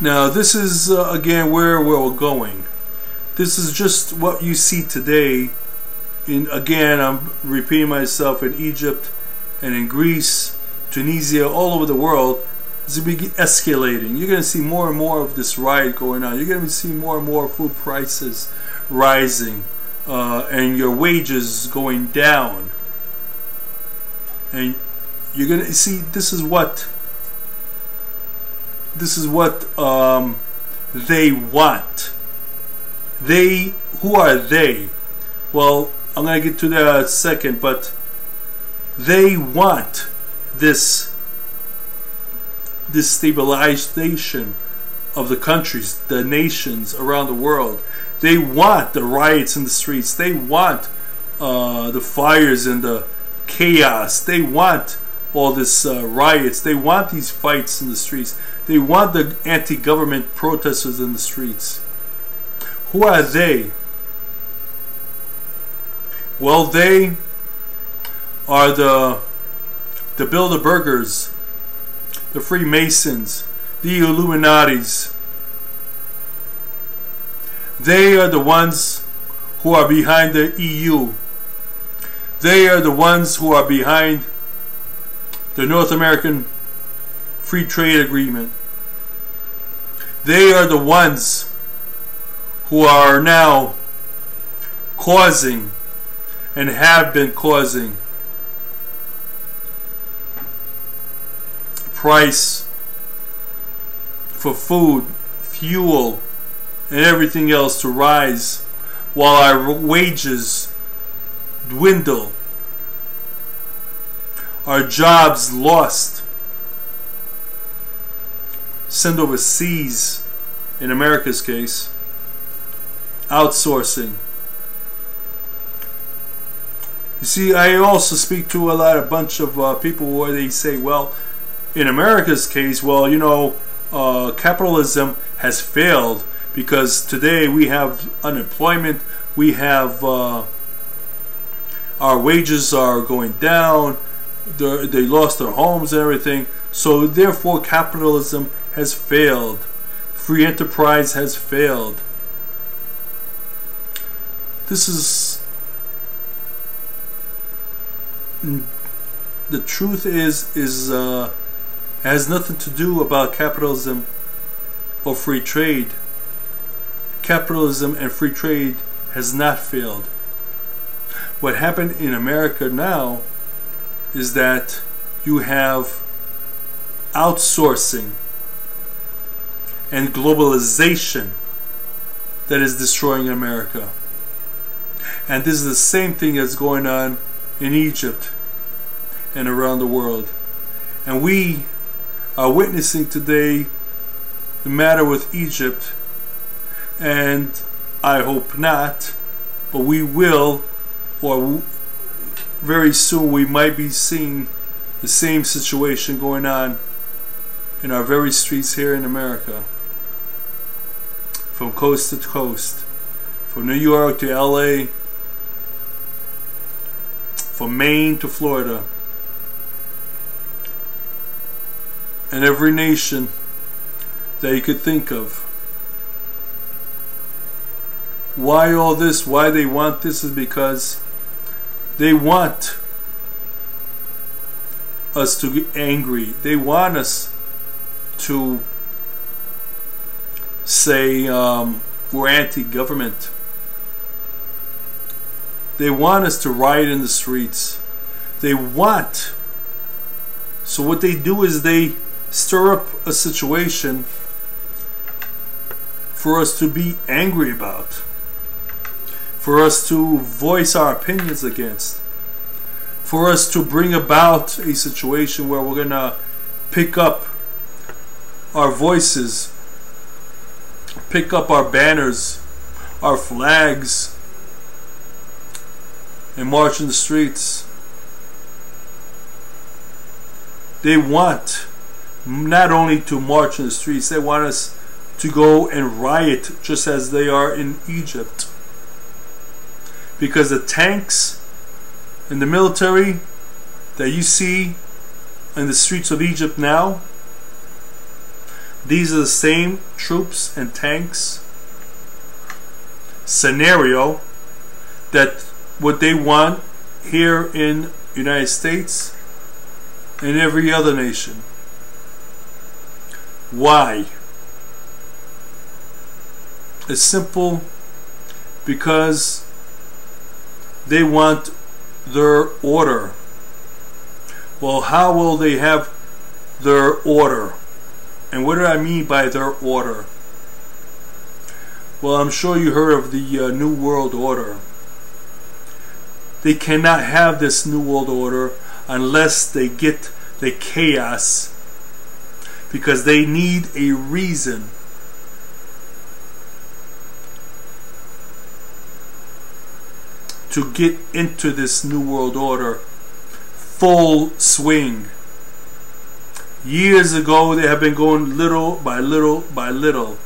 Now this is again where we're going. This is just what you see today. Again, I'm repeating myself, in Egypt and in Greece, Tunisia, all over the world. It's going to be escalating. You're going to see more and more of this riot going on. You're going to see more and more food prices rising, and your wages going down. And you're going to see this is what they want. Who are they? Well, I'm going to get to that in a second, but they want this stabilization of the countries, the nations around the world. They want the riots in the streets. They want the fires and the chaos. They want all this riots. They want these fights in the streets. They want the anti-government protesters in the streets. Who are they? Well, they are the Bilderbergers, the Freemasons, the Illuminatis. They are the ones who are behind the EU. They are the ones who are behind the North American Free Trade Agreement. They are the ones who are now causing and have been causing price for food, fuel, and everything else to rise, while our wages dwindle, our jobs lost, sent overseas, in America's case, outsourcing. You see, I also speak to a bunch of people where they say, well, in America's case, well, you know, capitalism has failed because today we have unemployment, we have our wages are going down, they lost their homes and everything, so therefore capitalism has failed, free enterprise has failed. This is, the truth is has nothing to do about capitalism or free trade. Capitalism and free trade has not failed. What happened in America now is that you have outsourcing and globalization that is destroying America. And this is the same thing that's going on in Egypt and around the world. And we are witnessing today the matter with Egypt, and I hope not, but we will, or very soon we might be seeing the same situation going on in our very streets here in America, from coast to coast, from New York to LA, from Maine to Florida, and every nation that you could think of. Why all this? Why they want this is because they want us to get angry. They want us to say we're anti-government. They want us to riot in the streets. They want. So what they do is they stir up a situation for us to be angry about, for us to voice our opinions against, for us to bring about a situation where we're gonna pick up our voices, pick up our banners, our flags, and march in the streets. They want not only to march in the streets, they want us to go and riot just as they are in Egypt. Because the tanks and the military that you see in the streets of Egypt now, These are the same troops and tanks scenario that what they want here in United States and every other nation. Why? It's simple, because they want their order. Well, how will they have their order? And what do I mean by their order? Well, I'm sure you heard of the New World Order. They cannot have this New World Order unless they get the chaos, because they need a reason to get into this New World Order full swing. Years ago, they have been going little by little by little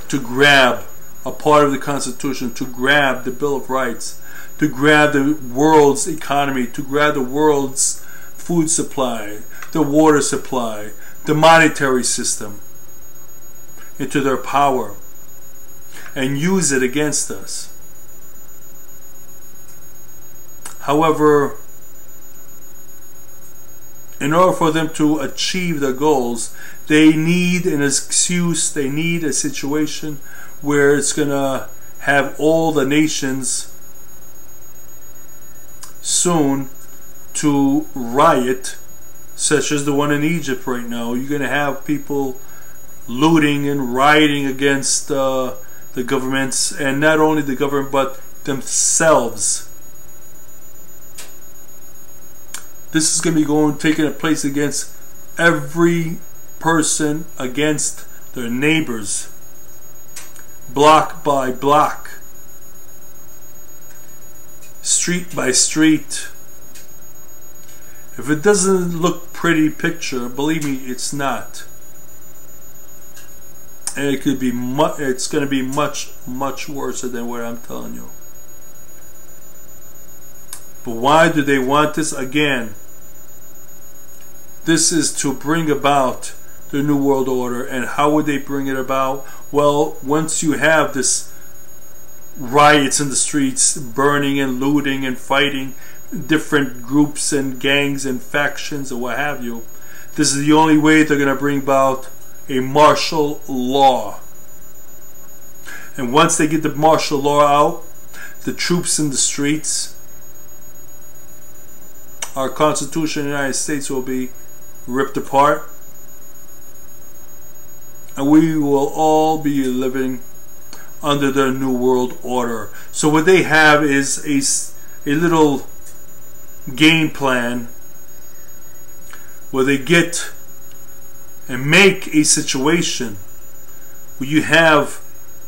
to grab a part of the Constitution, to grab the Bill of Rights, to grab the world's economy, to grab the world's food supply, the water supply, the monetary system into their power and use it against us. However, in order for them to achieve their goals, they need an excuse, they need a situation where it's going to have all the nations soon to riot, such as the one in Egypt right now. You're going to have people looting and rioting against the governments, and not only the government but themselves. This is going to be taking place against every person, against their neighbors, block by block, street by street. If it doesn't look pretty picture, believe me, it's not. And it could be it's going to be much worse than what I'm telling you. But why do they want this? Again, this is to bring about the New World Order. And how would they bring it about? Well, once you have this riots in the streets, burning and looting and fighting, different groups and gangs and factions and what have you, this is the only way they're going to bring about a martial law. And once they get the martial law out, the troops in the streets, our Constitution in the United States will be ripped apart, and we will all be living under the New World Order. So what they have is a little game plan where they get and make a situation where you have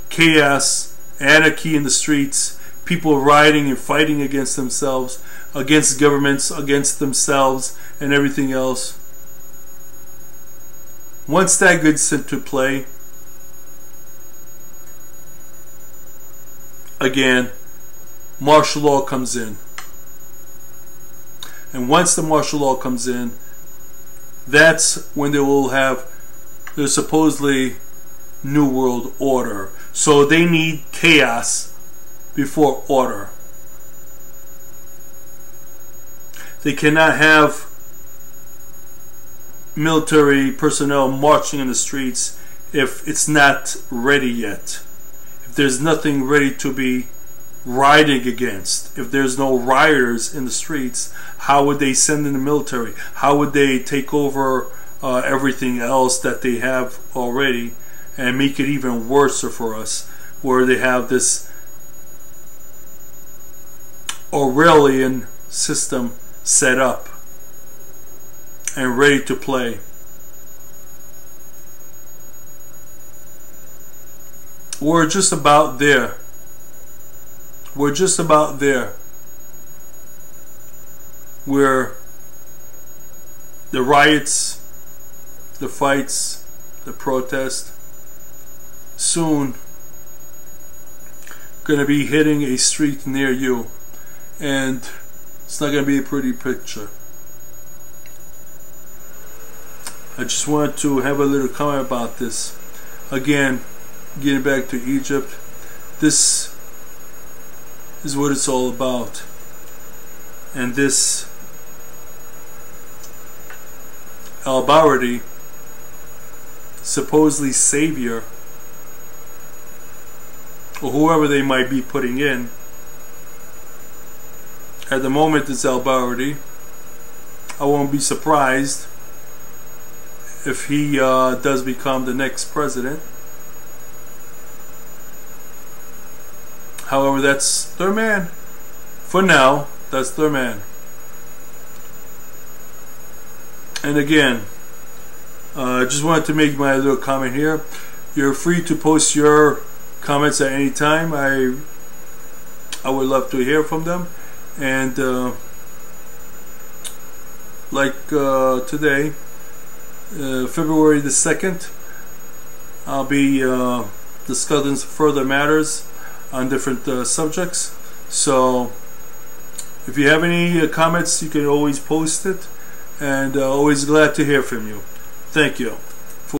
chaos, anarchy in the streets, people rioting and fighting against themselves, against governments, against themselves, and everything else. Once that gets into play, again, martial law comes in. And once the martial law comes in, that's when they will have their supposedly New World Order. So they need chaos before order. They cannot have military personnel marching in the streets if it's not ready yet. If there's nothing ready to be rioting against, if there's no rioters in the streets, how would they send in the military? How would they take over everything else that they have already and make it even worse for us, where they have this Orwellian system set up and ready to play? We're just about there. We're just about there, where the riots, the fights, the protest soon going to be hitting a street near you, and it's not going to be a pretty picture. I just wanted to have a little comment about this. Again, getting back to Egypt, this is what it's all about. And this al-Bawardi, supposedly savior, or whoever they might be putting in, at the moment it's al-Bawardi. I won't be surprised if he does become the next president. However, that's their man. For now, that's their man. And again, I just wanted to make my little comment here. You're free to post your comments at any time. I would love to hear from them. And today, February the 2nd, I'll be discussing further matters on different subjects. So if you have any comments, you can always post it, and always glad to hear from you. Thank you.